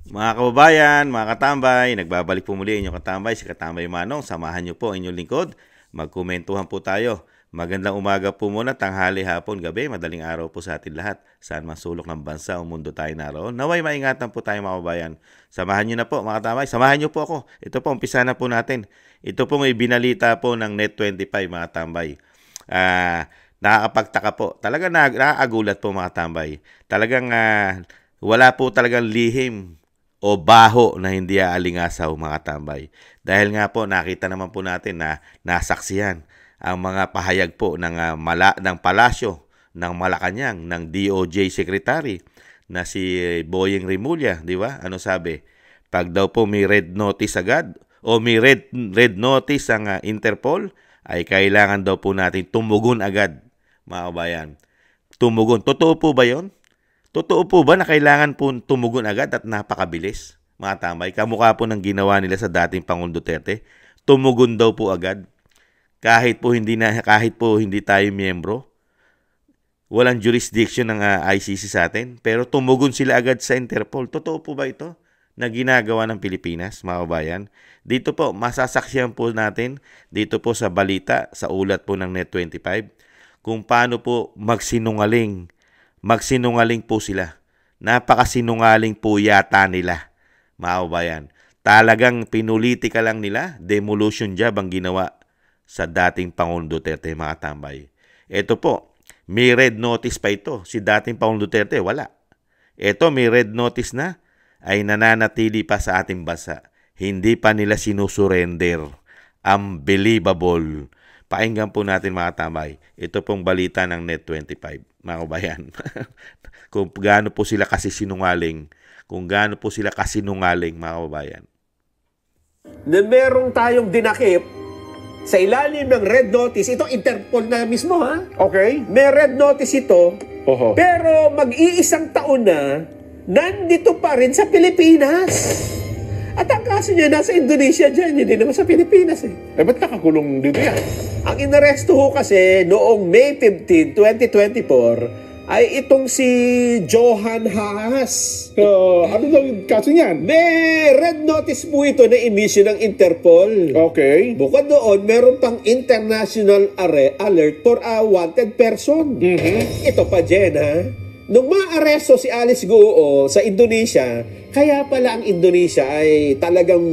Mga kababayan, mga katambay, nagbabalik po muli inyong katambay, si Katambay Manong. Samahan niyo po inyong lingkod. Magkomentuhan po tayo. Magandang umaga po muna, tanghali, hapon, gabi, madaling araw po sa atin lahat. Saan man sulok ng bansa o mundo tayo naroon. Naway maingatan po tayo mga kababayan. Samahan niyo na po mga katambay, samahan niyo po ako. Ito po, umpisa na po natin. Ito po may binalita po ng Net25 mga tambay. Nakakapagtaka po. Talagang nakakagulat po mga tambay. Talagang wala po talagang lihim o baho na hindi aalingasaw mga tambay. Dahil nga po nakita naman po natin na nasaksihan ang mga pahayag po ng palasyo ng Malacanang ng DOJ Secretary na si Boyeng Rimulya, di ba? Ano sabi? Pag daw po may red notice agad o may red notice ang Interpol, ay kailangan daw po natin tumugon agad, mga kabayan. Tumugon. Totoo po ba 'yon? Totoo po ba na kailangan po tumugon agad at napakabilis, mga tambay? Kamukha po ng ginawa nila sa dating Pangulong Duterte. Tumugon daw po agad. Kahit po hindi tayo miyembro, walang jurisdiction ng ICC sa atin, pero tumugon sila agad sa Interpol. Totoo po ba ito na ginagawa ng Pilipinas, mga kabayan? Dito po, masasaksihan po natin, dito po sa balita, sa ulat po ng Net25, kung paano po magsinungaling po sila. Napakasinungaling po yata nila, mga kabayan. Talagang pinulitika lang nila, demolition job ang ginawa sa dating Pangulong Duterte, mga tambay. Ito po, may red notice pa ito. Si dating Pangulong Duterte, wala. Ito, may red notice na, ay nananatili pa sa ating bansa. Hindi pa nila sinusurrender. Unbelievable. Pakinggan po natin mga tambay. Ito pong balita ng Net25, mga kabayan. Kung gaano po sila kasi sinungaling. Mga kabayan. Na merong tayong dinakip sa ilalim ng red notice, ito Interpol na mismo ha. Okay. May red notice ito, Oho. pero mag-iisang taon na, nandito pa rin sa Pilipinas. At ang kaso niya, nasa Indonesia dyan, hindi naman sa Pilipinas eh. Eh, ba't nakakulong dito yan? Ang inaresto ho kasi noong May 15, 2024, ay itong si Johan Haas. Ano daw yung kaso niyan? May red notice po ito na inisyu ng Interpol. Okay. Bukod doon, meron pang international alert for a wanted person. Ito pa, Jen, ha? Nung maaresto si Alice Guo sa Indonesia, kaya pala ang Indonesia ay talagang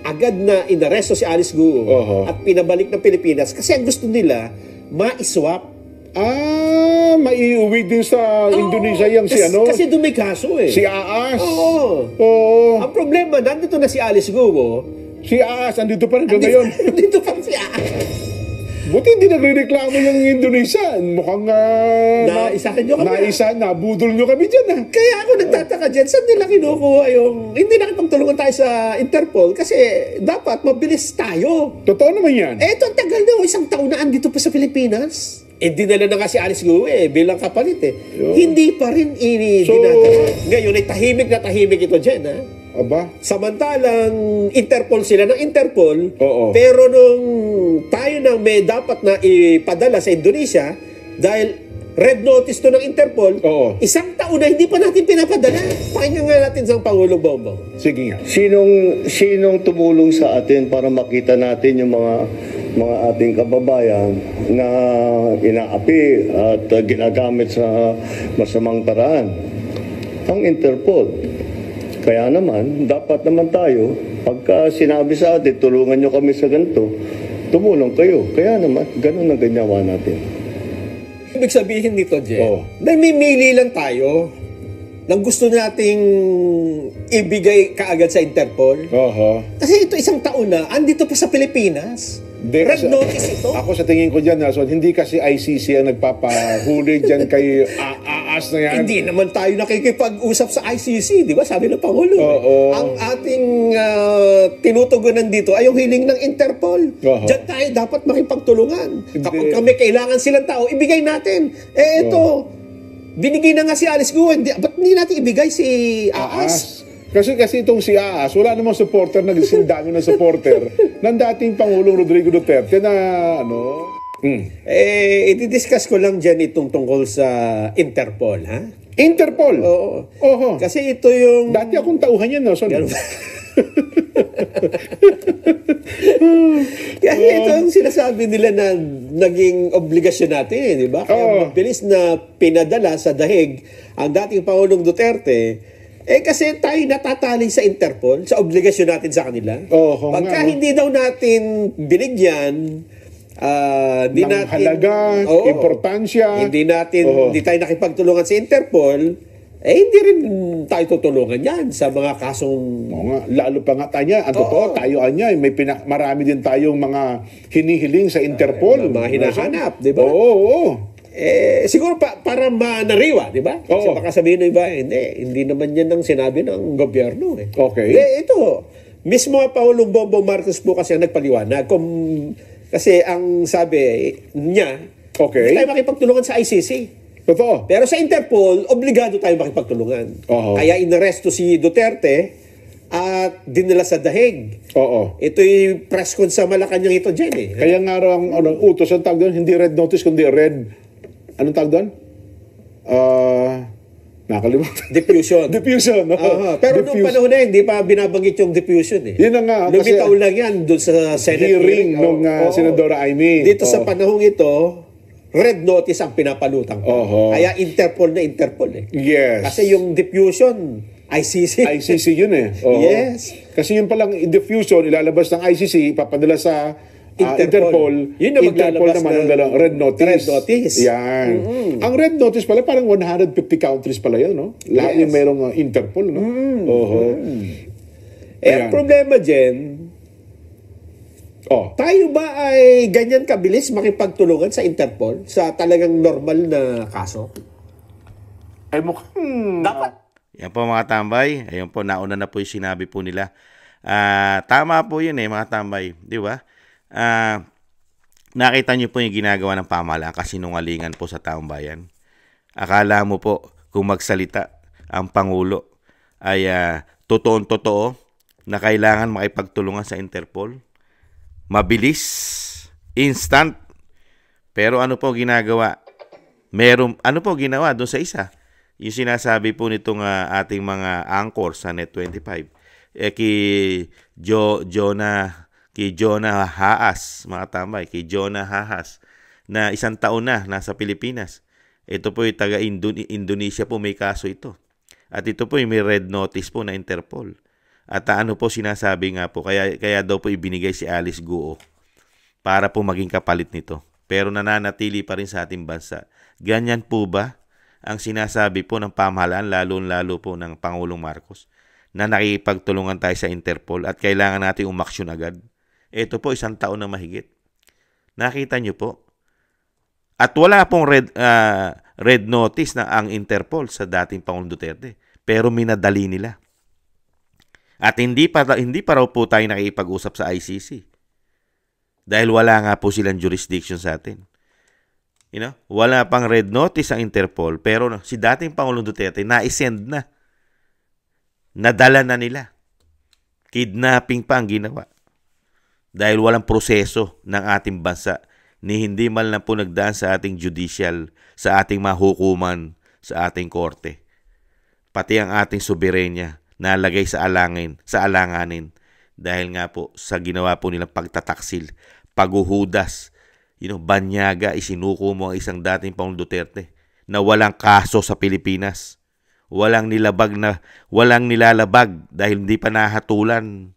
agad na inaresto si Alice Guo at pinabalik ng Pilipinas kasi ang gusto nila, ma-swap. Maiuwi din sa Indonesia yung si ano? Kasi doon may kaso eh. Si Aas. Oo. Ang problema, nandito na si Alice Guo. Si Aas, andito pa rin ngayon. Nandito pa si Aas. Buti hindi nagre-reklamo yung Indonesia. Mukhang naisahan nyo kami. Nabudol nyo kami dyan ha. Kaya ako nagtataka dyan, saan nila kinukuha yung... Hindi nakipagtulungan tayo sa Interpol kasi dapat mabilis tayo. Totoo naman yan. Ito ang tagal na, isang taon na andito pa sa Pilipinas. Dinala na nga si Alice Guo bilang kapalit Hindi pa rin dinadala. Ngayon ay tahimik na tahimik ito dyan ha. Aba? Samantalang Interpol sila ng Interpol, pero nung tayo nang may dapat na ipadala sa Indonesia, dahil red notice to ng Interpol, isang taon na hindi pa natin pinapadala. Pakinggan nga natin sa Pangulong Bongbong. Sige nga. Sinong tumulong sa atin para makita natin yung mga ating kababayan na inaapi at ginagamit sa masamang paraan? Ang Interpol. Kaya naman, dapat naman tayo, pagka sinabi sa atin, tulungan nyo kami sa ganito, tumulong kayo. Kaya naman, ganun ang ganyawa natin. Ibig sabihin nito, Jen, namimili lang tayo ng gusto nating ibigay kaagad sa Interpol. Kasi ito isang taon na, andito pa sa Pilipinas. Red notice ito. Ako sa tingin ko dyan, hindi kasi ICC ang nagpapahuli dyan kay Aas na yan. Hindi naman tayo nakikipag-usap sa ICC, di ba? Sabi ng Pangulo. Ang ating tinutugunan dito ay yung hiling ng Interpol. Diyan tayo dapat makipagtulungan. Kapag kami kailangan silang tao, ibigay natin. Ito, binigay na nga si Alice Guo. Ba't hindi natin ibigay si Aas? Kasi itong si Aas, wala namang supporter, nagsimdami ng supporter ng dating Pangulong Rodrigo Duterte na i-discuss ko lang dyan itong tungkol sa Interpol, ha? Interpol. Oo. Oho. Kasi ito yung... Dati akong tauhan yan, no? So, Ganun ba? Kasi ito ang sinasabi nila na naging obligasyon natin, di ba? Kaya Oo. mabilis na pinadala sa dahig ang dating Pangulong Duterte, kasi tayo natatali sa Interpol, sa obligasyon natin sa kanila. Oo, Pagka nga, no? hindi daw natin binigyan, hindi ng natin... halaga, Oo. importansya. Hindi tayo nakipagtulungan sa Interpol, hindi rin tayo tutulungan yan sa mga kasong... Oo nga, lalo pa nga tayo. Ang totoo, tayo anya, marami din tayong mga hinihiling sa Interpol. Mga hinahanap, di ba? Oo. Siguro para manariwa, di ba? Kasi Oo. baka sabihin ng iba, hindi naman yan ang sinabi ng gobyerno. Okay. Ito, mismo Pangulong Bongbong Marcos po kasi ang nagpaliwanag. Kasi ang sabi niya, Okay. hindi tayo makipagtulungan sa ICC. Totoo. Pero sa Interpol, obligado tayo makipagtulungan. Oo. Kaya inaresto si Duterte at dinala sa dahig. Oo. Ito'y press con sa Malacanang ito dyan Kaya nga raw ang utos, ang tawag doon, hindi red notice, kundi red, anong tawag doon? Nakalimutan. Diffusion. Diffusion, no? Pero noong panahon na hindi pa binabanggit yung diffusion Yun na nga, kasi Lumitaw lang yan doon sa Senate hearing nung Senadora Amy. Dito sa panahong ito, red notice ang pinapalutang pa. Oho. Kaya Interpol na Interpol Yes. Kasi yung diffusion, ICC. ICC yun eh. Oo. Yes. Kasi yun palang diffusion, ilalabas ng ICC, ipapadala sa Interpol. Yun na Interpol maglalabas naman ang ng dalang red notice. red notice. Yan. Ang red notice pala, parang 150 countries pala yun, no? Lahat yung mayroong Interpol, no? Oho. Ang problema dyan, tayo ba ay ganyan kabilis makipagtulungan sa Interpol sa talagang normal na kaso? Ay mukhang... Dapat. Yan po mga tambay. Ayun po, nauna na po yung sinabi po nila. Tama po yun mga tambay. Di ba? Nakita niyo po yung ginagawa ng pamahalaan, kasinungalingan po sa taong bayan. Akala mo po kung magsalita ang Pangulo ay totoong-totoo na kailangan makipagtulungan sa Interpol. Mabilis, instant. Pero ano po ginagawa? Ano po ginawa doon sa isa? Yung sinasabi po nitong ating mga anchor sa Net25. Kay Jonah Haas, mga tambay, kay Jonah Haas, na 1 taon na nasa Pilipinas. Ito po yung taga-Indonesia po may kaso ito. At ito po yung may red notice po na Interpol. At ano po sinasabi nga po, kaya daw po ibinigay si Alice Guo para po maging kapalit nito. Pero nananatili pa rin sa ating bansa. Ganyan po ba ang sinasabi po ng pamahalaan, lalo po ng Pangulong Marcos, na nakipagtulungan tayo sa Interpol at kailangan natin umaksyon agad? Ito po 1 taon na mahigit. Nakita nyo po? At wala pong red notice na ang Interpol sa dating Pangulong Duterte. Pero minadali nila. At hindi pa raw po tayo nakikipag-usap sa ICC. Dahil wala nga po silang jurisdiction sa atin. Wala pang red notice ang Interpol, pero si dating Pangulong Duterte na-send na. Nadala na nila. Kidnapping pa ang ginawa. Dahil walang proseso ng ating bansa ni hindi man lang po nagdaan sa ating judicial, sa ating mahukuman, sa ating korte. Pati ang ating soberenya nalagay sa alanganin dahil nga po sa ginawa po nilang pagtataksil, paghuhudas, banyaga, isinuko mo ang isang dating Pangulong Duterte na walang kaso sa Pilipinas. Walang nilalabag dahil hindi pa nahatulan.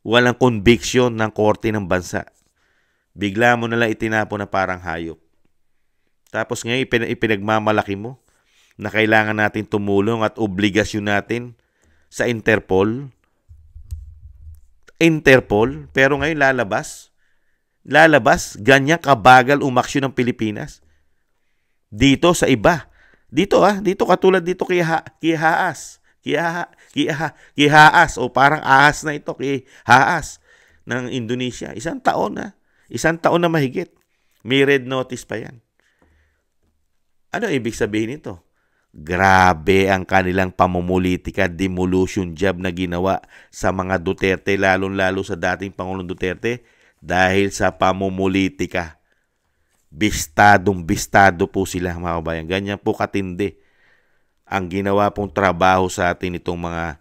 Walang conviction ng korte ng bansa. Bigla mo nalang itinapon na parang hayop. Tapos ngayon ipinagmamalaki mo na kailangan natin tumulong at obligasyon natin sa Interpol. Pero ngayon lalabas, ganyan kabagal umaksyon ng Pilipinas. Dito sa iba. Dito katulad dito kay Haas. Kay Haas o parang ahas na ito, kay Haas ng Indonesia. 1 taon na. 1 taon na mahigit. May red notice pa yan. Ano ibig sabihin nito? Grabe ang kanilang pamumulitika, demolition job na ginawa sa mga Duterte, lalo sa dating Pangulong Duterte, dahil sa pamumulitika. Bistado po sila, mga kabayan. Ganyan po katindi ang ginawa pong trabaho sa atin itong mga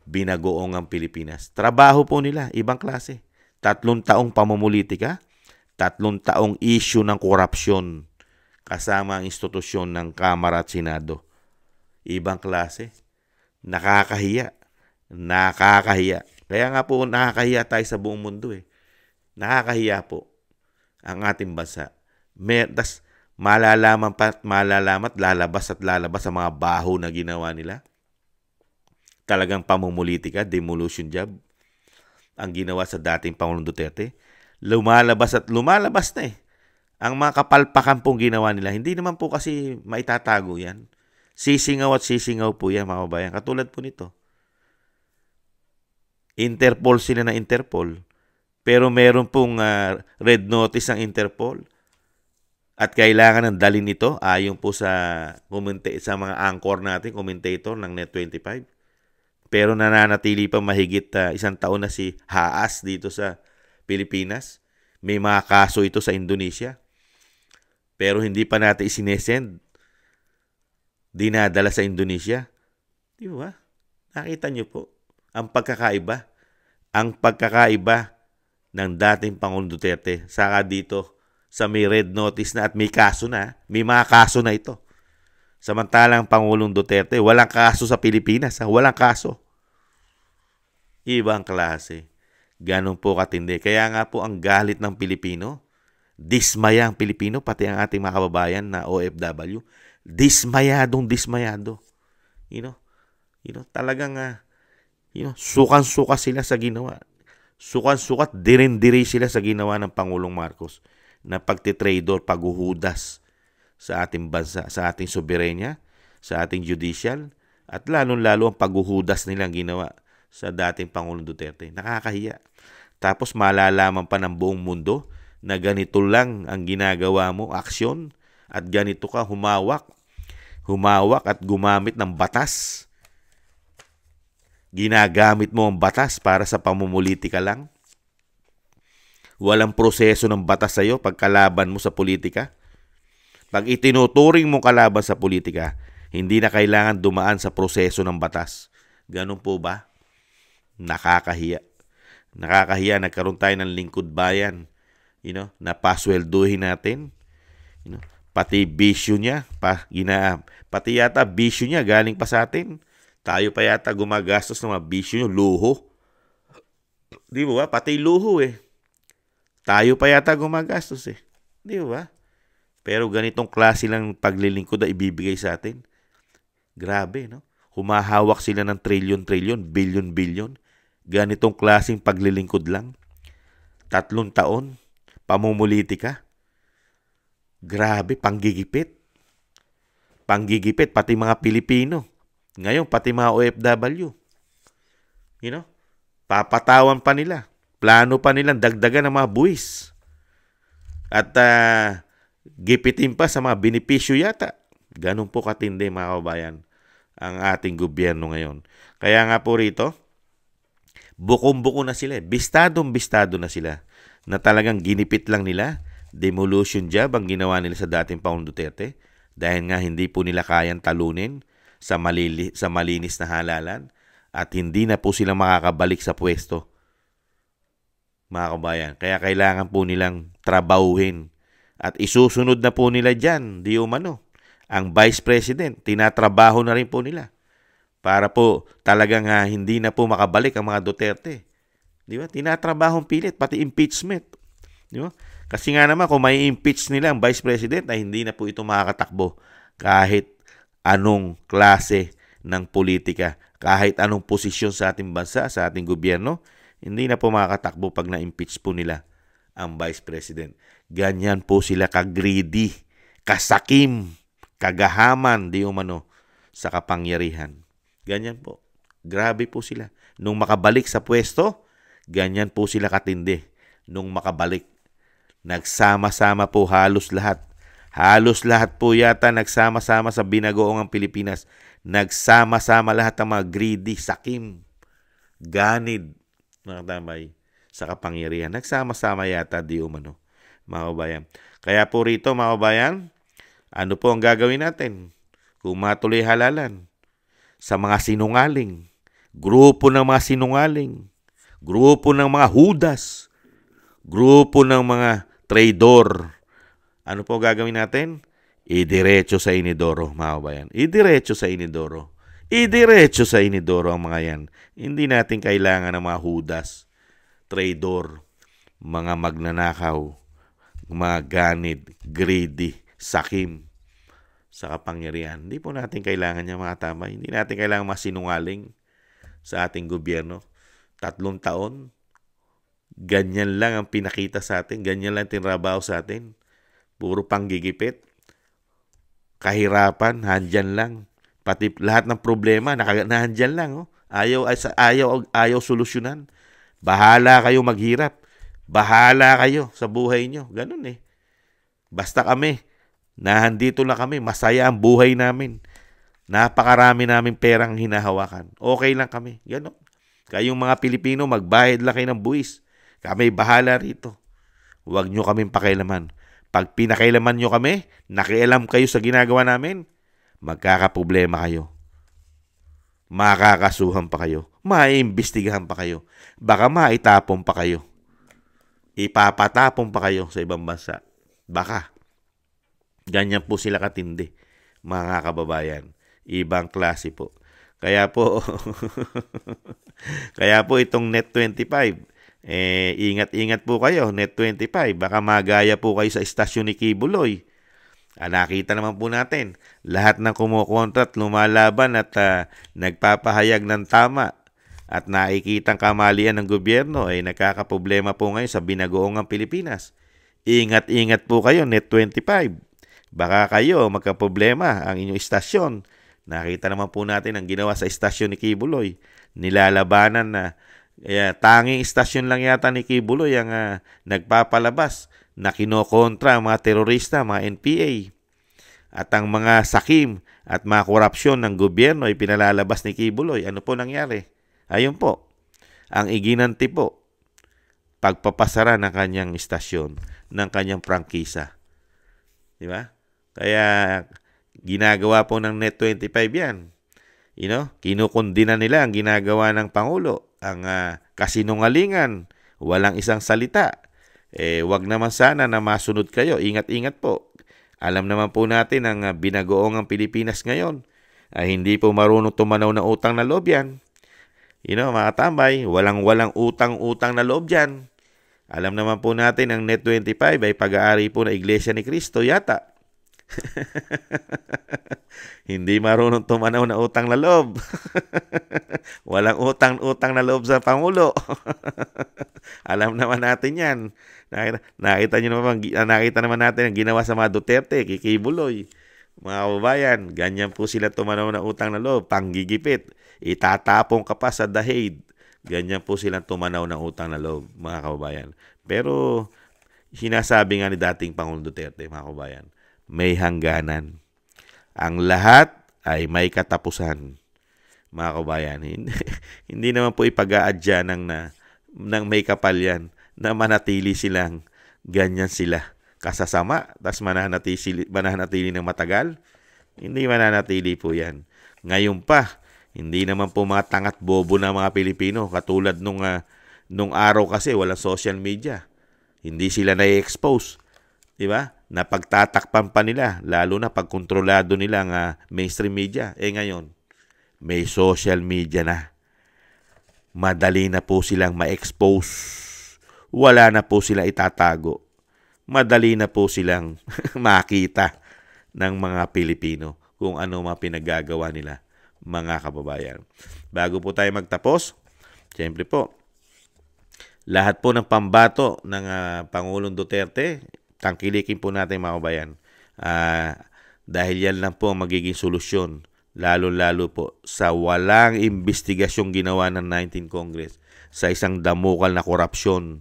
binagoongang Pilipinas. Trabaho po nila, ibang klase. 3 taong pamumulitika, 3 taong issue ng korupsyon kasama ang institusyon ng Kamara at Senado. Ibang klase. Nakakahiya. Nakakahiya. Kaya nga po nakakahiya tayo sa buong mundo eh. Nakakahiya po ang ating bansa. Tas malalaman lalabas at lalabas ang mga baho na ginawa nila. Talagang pamumulitika, demolition job ang ginawa sa dating Pangulong Duterte. Lumalabas na eh. Ang mga kapalpakan pong ginawa nila, hindi naman po kasi maitatago yan. Sisingaw at sisingaw po yan, mga kabayan. Katulad po nito. Interpol sila na Interpol. Pero meron pong red notice ang Interpol. At kailangan ng dalhin ito ayon po sa mga anchor natin, commentator ng Net25. Pero nananatili pa mahigit 1 taon na si Haas dito sa Pilipinas. May mga kaso ito sa Indonesia. Pero hindi pa natin isinesend. Dinadala sa Indonesia. Di ba? Nakita nyo po ang pagkakaiba. Ang pagkakaiba ng dating Pangulong Duterte. Saka dito sa may red notice na at may kaso na. May mga kaso na ito. Samantalang Pangulong Duterte, walang kaso sa Pilipinas. Walang kaso. Ibang klase. Ganun po katindi. Kaya nga po ang galit ng Pilipino, dismaya ang Pilipino, pati ang ating mga kababayan na OFW, dismayado. Talagang sukan-suka sila sa ginawa. Sukan-sukat, dirin-diri sila sa ginawa ng Pangulong Marcos na pagtitrador, paghuhudas sa ating bansa, sa ating soberenya, sa ating judicial, at lalong-lalo ang paghuhudas nilang ginawa sa dating Pangulong Duterte. Nakakahiya. Tapos malalaman pa ng buong mundo na ganito lang ang ginagawa mo, aksyon, at ganito ka humawak at gumamit ng batas. Ginagamit mo ang batas para sa pamumulitika lang. Walang proseso ng batas sa'yo pag kalaban mo sa politika. Pag itinuturing mo kalaban sa politika, hindi na kailangan dumaan sa proseso ng batas. Ganun po ba? Nakakahiya. Nagkaroon tayo ng lingkod bayan. Na paswelduhin natin. Pati bisyo niya, pati yata bisyo niya galing pa sa atin. Tayo pa yata gumagastos ng mga bisyo niyo, luho. Di ba? Pati luho eh. Tayo pa yata gumagastos eh. Di ba? Pero ganitong klase lang paglilingkod na ibibigay sa atin. Grabe, no? Humahawak sila ng trilyon-trilyon, bilyon-bilyon. Ganitong klaseng paglilingkod lang. 3 taon, pamumulitika. Grabe, panggigipit. Panggigipit, pati mga Pilipino. Ngayon, pati mga OFW. Papatawan pa nila. Plano pa nilang dagdagan ng mga buwis. At gipitin pa sa mga benepisyo yata. Ganun po katindi, mga kabayan, ang ating gobyerno ngayon. Kaya nga po rito, bukom-buko na sila. Bistadong-bistado na sila. Na talagang ginipit lang nila. Demolition job ang ginawa nila sa dating Pangulong Duterte. Dahil nga hindi po nila kayang talunin sa malinis na halalan. At hindi na po sila makakabalik sa pwesto. Mga kabayan. Kaya kailangan po nilang trabahuhin. At isusunod na po nila dyan, di umano. Ang Vice President, tinatrabaho na rin po nila. Para po talagang hindi na po makabalik ang mga Duterte. Di ba? Tinatrabahong pilit, pati impeachment. Di ba? Kasi nga naman, kung may impeach nila ang Vice President, ay hindi na po ito makakatakbo kahit anong klase ng politika, kahit anong posisyon sa ating bansa, sa ating gobyerno, hindi na po makakatakbo pag na-impeach po nila ang Vice President. Ganyan po sila ka-greedy, kasakim, kagahaman, di umano, sa kapangyarihan. Ganyan po. Grabe po sila. Nung makabalik sa pwesto, ganyan po sila katindi. Nung makabalik, nagsama-sama po halos lahat. Halos lahat po yata nagsama-sama sa binagoong Pilipinas. Nagsama-sama lahat ng mga greedy, sakim, ganid, mga tambay, sa kapangyarihan. Nagsama-sama yata, di umano, mga kabayan. Kaya po rito, mga kabayan, ano po ang gagawin natin? kung matuloy halalan sa mga sinungaling, grupo ng mga sinungaling, grupo ng mga hudas, grupo ng mga traidor. Ano po gagawin natin? Idiretso sa inidoro, mga kabayan. Idiretso sa inidoro. Idiretso sa inidoro ang mga yan. Hindi natin kailangan ng mga hudas, traidor, mga magnanakaw, mga ganid, greedy, sakim sa kapangyarihan. Hindi po natin kailangan niya, mga tambay. Hindi natin kailangan masinungaling sa ating gobyerno. 3 taon, ganyan lang ang pinakita sa atin, ganyan lang tinrabaho sa atin. Puro panggigipit, kahirapan, handyan lang. Pati lahat ng problema, nahandyan lang. Oh. Ayaw solusyonan. Bahala kayo maghirap. Bahala kayo sa buhay nyo. Ganun eh. Basta kami, nahandito lang kami, masaya ang buhay namin. Napakarami naming perang hinahawakan. Okay lang kami. Ganun. Kayong mga Pilipino, magbayad lang kayo ng buwis. Kami bahala rito. Huwag nyo kaming pakialaman. Pag pinakailaman nyo kami, nakialam kayo sa ginagawa namin, magkakaproblema kayo. Makakasuhan pa kayo. Maiimbestigahan pa kayo. Baka maitapon pa kayo. Ipapatapon pa kayo sa ibang bansa. Baka. Ganyan po sila katindi, mga kababayan. Ibang klase po. Kaya po, itong Net25, ingat-ingat po kayo, Net25. Baka magaya po kayo sa istasyon ni Kibuloy. Nakita naman po natin, lahat ng kumukontrat, lumalaban at nagpapahayag ng tama at nakikitang kamalian ng gobyerno ay nagkakaproblema po ngayon sa binagoongang Pilipinas. Ingat-ingat po kayo, Net25. Baka kayo magkaproblema ang inyong istasyon. Nakita naman po natin ang ginawa sa istasyon ni Kibuloy. Nilalabanan na tanging istasyon lang yata ni Kibuloy ang nagpapalabas na kinokontra ang mga terorista, mga NPA. At ang mga sakim at mga korupsyon ng gobyerno ay pinalalabas ni Kibuloy. Ano po nangyari? Ayun po, ang iginanti po, pagpapasara ng kanyang istasyon, ng kanyang prangkisa. Di ba? Kaya ginagawa po ng Net25 yan. Kinukundina nila ang ginagawa ng Pangulo, ang kasinungalingan, walang isang salita. Wag naman sana na masunod kayo. Ingat-ingat po. Alam naman po natin ang binagoong ang Pilipinas ngayon ay hindi po marunong tumanaw ng utang na loob yan. Mga tambay, walang utang na loob yan. Alam naman po natin ang Net25 ay pag-aari po na Iglesia ni Cristo yata. Hindi marunong tumanaw na utang na loob. Walang utang na loob sa Pangulo. Alam naman natin yan. Nakita naman natin ang ginawa sa mga Duterte, Kikibuloy. Mga kababayan, ganyan po sila tumanaw na utang na loob. Panggigipit. Itatapong ka pa sa dahig. Ganyan po silang tumanaw ng utang na loob, mga kababayan. Pero sinasabi nga ni dating Pangulong Duterte, mga kababayan, may hangganan. Ang lahat ay may katapusan, mga kabayan. Hindi naman po ipag-aadya ng may kapal yan na manatili silang ganyan sila kasasama, tas mananatili ng matagal. Hindi mananatili po yan. Ngayon pa, hindi naman po mga tangat bobo na mga Pilipino katulad nung araw kasi walang social media. Hindi sila na-expose. Di ba? Napagtatakpan pa nila, lalo na pag kontrolado nila ang mainstream media. Ngayon, may social media na. Madali na po silang ma-expose. Wala na po silang itatago. Madali na po silang makita ng mga Pilipino kung ano mga pinagagawa nila, mga kababayan. Bago po tayo magtapos, siyempre po, lahat po ng pambato ng Pangulong Duterte, tangkilikin po natin, mga kababayan. Dahil yan lang po ang magiging solusyon, lalo-lalo po sa walang investigasyong ginawa ng 19th Congress sa isang damukal na korupsyon,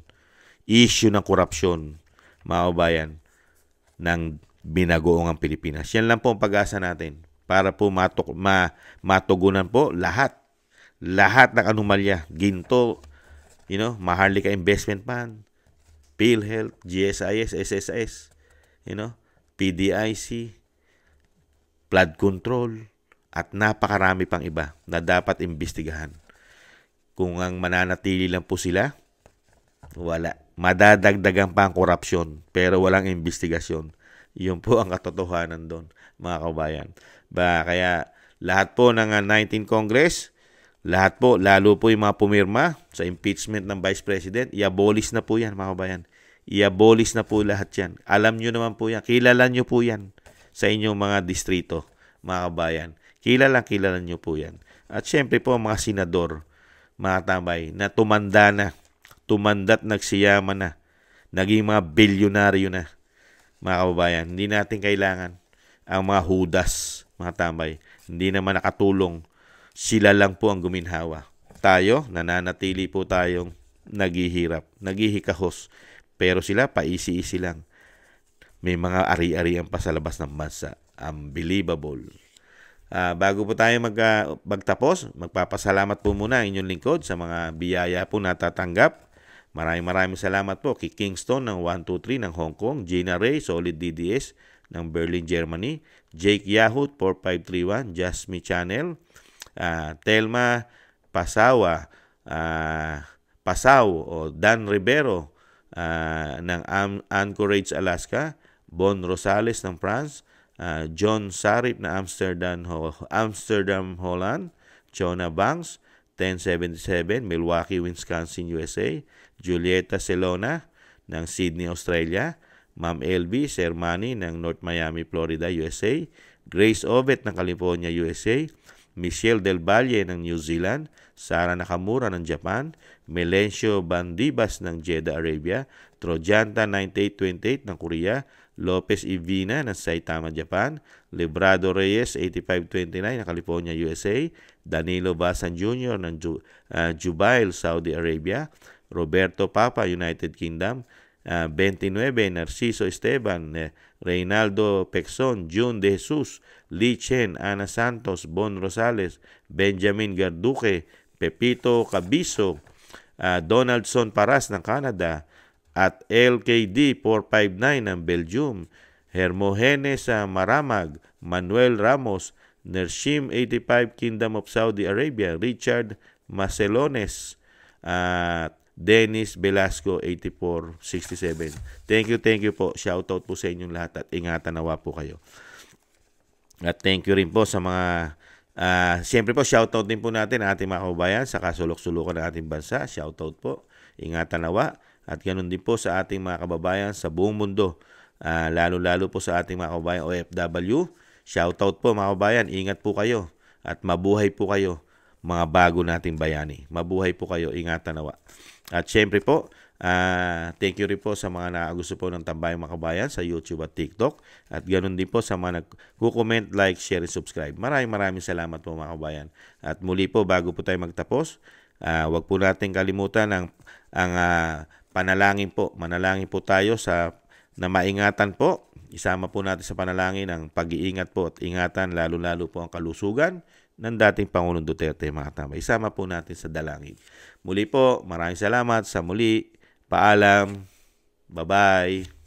issue ng korupsyon, mga kababayan, ng binagoong ang Pilipinas. Yan lang po ang pag-asa natin para po matugunan po lahat ng anomalya, ginto, Maharlika Investment Fund, PhilHealth, GSIS, SSS, PDIC, flood control, at napakarami pang iba na dapat imbestigahan. Kung ang mananatili lang po sila, wala. Madadagdagan pa ang korupsyon, pero walang investigasyon. Yun po ang katotohanan doon, mga kabayan. Kaya lahat po ng 19 Congress, lahat po, lalo po yung mga pumirma sa impeachment ng Vice President, i-abolish na po yan, mga kabayan. I-abolish na po lahat yan. Alam nyo naman po yan. Kilala nyo po yan sa inyong mga distrito, mga kabayan. Kilala nyo po yan. At syempre po, mga senador, mga tambay, na tumanda't nagsiyaman na, naging mga bilyonaryo na, mga kababayan. Hindi natin kailangan ang mga hudas, mga tambay. Hindi naman nakatulong. Sila lang po ang guminhawa. Tayo, nananatili po tayong naghihirap, naghihikahos. Pero sila, paisi-isi lang. May mga ari-arian pa sa labas ng bansa. Unbelievable. Bago po tayo magtapos, magpapasalamat po muna inyong lingkod sa mga biyaya po natatanggap. Maraming salamat po kay Kingston ng 123 ng Hong Kong, Gina Ray, Solid DDS ng Berlin, Germany, Jake Yahoo 4531, Jasmine Channel, Telma Pasaw o Dan Rivero ng Anchorage, Alaska, Bon Rosales ng France, John Sarip na Amsterdam, Holland, Chona Banks, 1077, Milwaukee, Wisconsin, USA, Julieta Celona ng Sydney, Australia, Ma'am LV Sermani ng North Miami, Florida, USA, Grace Obet ng California, USA, Michelle Del Valle ng New Zealand, Sara Nakamura ng Japan, Melencio Bandibas ng Jeddah, Arabia, Trojanta 9828 ng Korea, Lopez Ivina ng Saitama, Japan, Librado Reyes 8529 ng California, USA, Danilo Basan Jr. ng Jubail, Saudi Arabia, Roberto Papa, United Kingdom, 29 Narciso Esteban, Reynaldo Pexon, June De Jesus, Lee Chen, Ana Santos, Bon Rosales, Benjamin Garduque, Pepito Cabiso, Donaldson Paras ng Canada, at LKD 459 ng Belgium, Hermogenes Maramag, Manuel Ramos, Nershim 85 Kingdom of Saudi Arabia, Richard Macelones, Dennis Velasco 8467. Thank you po. Shoutout po sa inyong lahat at ingatan nawa po kayo. At thank you rin po sa mga siyempre po shoutout din po natin ating mga kababayan sa kasulok-sulukan ng ating bansa. Shoutout po. Ingatan nawa. At ganoon din po sa ating mga kababayan sa buong mundo. Lalo-lalo po sa ating mga kababayan OFW. Shoutout po mga kababayan. Ingat po kayo. At mabuhay po kayo. Mga bago nating bayani. Mabuhay po kayo. Ingatan nawa. At syempre po, thank you rin po sa mga nakagusto po ng Tambayang Mga Kabayan sa YouTube at TikTok. At ganoon din po sa mga nag-comment, like, share, and subscribe. Maraming salamat po mga kabayan. At muli po, bago po tayo magtapos, wag po natin kalimutan ang panalangin po. Manalangin po tayo na maingatan po. Isama po natin sa panalangin ang pag-iingat po at ingatan lalo-lalo po ang kalusugan ng dating Pangulong Duterte, mga tama. Isama po natin sa dalangin. Muli po, maraming salamat. Sa muli, paalam. Bye-bye.